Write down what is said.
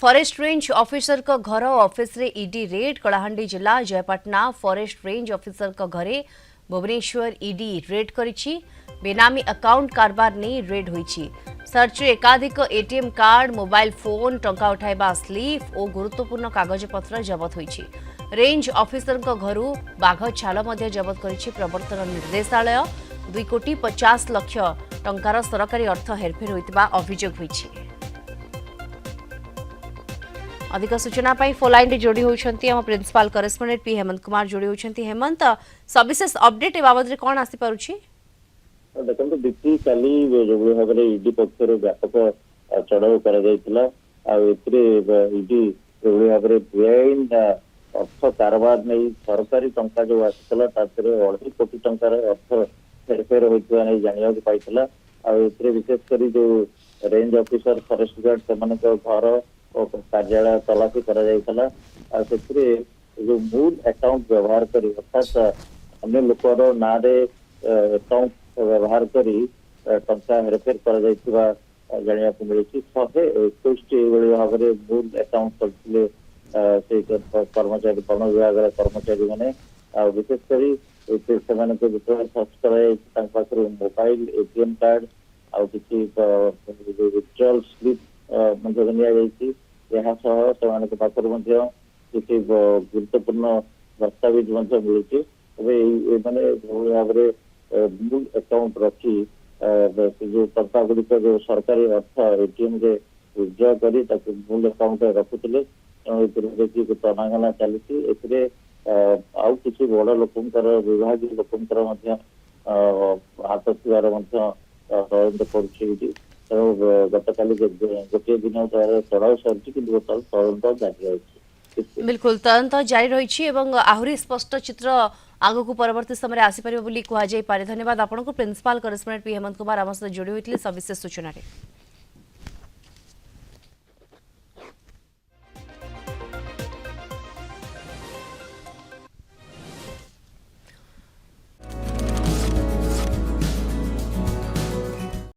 Forest range officer का घर और ऑफिस रे ईडी रेड कलाहांडी जिला जयपाटना फॉरेस्ट रेंज ऑफिसर का घरे भुवनेश्वर ईडी रेड करिछि। बेनामी अकाउंट कारबार नहीं रेड होइछि। सर्च रे एकाधिक एटीएम कार्ड मोबाइल फोन टंका उठाइबा स्लीप और गुरुत्वपूर्ण कागजपत्र जबत होइछि। रेंज ऑफिसर का घरु बाघ छाल मध्य जबत करिछि प्रवर्तन निर्देशालय। 2,50,00,000 टंकार सरकारी अर्थ हेरफेर होइतिबा अभियोग होइछि। अधिक सूचना फोन लाइन जोड़ी होती principal correspondent P Hemant Kumar जोड़ी होती। हेमंत सविशेष अपडेट ए बाबद कौन आसी पारुछि? देखो बीती काली जो भाव में ईडी पक्ष व्यापक चढ़ाऊ ईडी जो भाव में बेआईन अर्थ कारबार नहीं सरकारी टंका जो आसाला 2.5 कोटी टंकार अर्थ हेरफेर होता नहीं जाना पाई। विशेषकर जो रेंज ऑफिसर फॉरेस्ट गार्ड से घर कार्यालय तलाशी जो मूल अकाउंट व्यवहार करी अर्थात अन्य लोकर ना अकाउंट व्यवहार करी टंका हेरफेर जाना मिली 121 भाव में मूल अकाउंट करते कर्मचारी वन विभाग कर्मचारी मैंने विशेषकर सर्च कर मोबाइल एटीएम कार्ड आ किसी विड्रॉल स्लिप किसी गुरुत्वपूर्ण दस्तावेज मिलूँ। भाव में मूल अकाउंट रखी जो टंका गुड़िक जो सरकारी अर्थ एटीएम रे विड्रॉ करी मूल अकाउंट रखुले देखिए तनाघना चली आउ किसी बड़ लोकंर विभाग लोकंर हाथ थिबार तदंत कर गत गोटे दिन चढ़ाऊ सरी कि तदंत जारी रही। बिल्कुल तदंत जारी रही आहरी स्पष्ट चित्र आग को परवर्ती समय आसीपर कहुई पारे। धन्यवाद आपको principal correspondent P Hemant Kumar आम सहित जोड़ी होते सविशेष सूचना।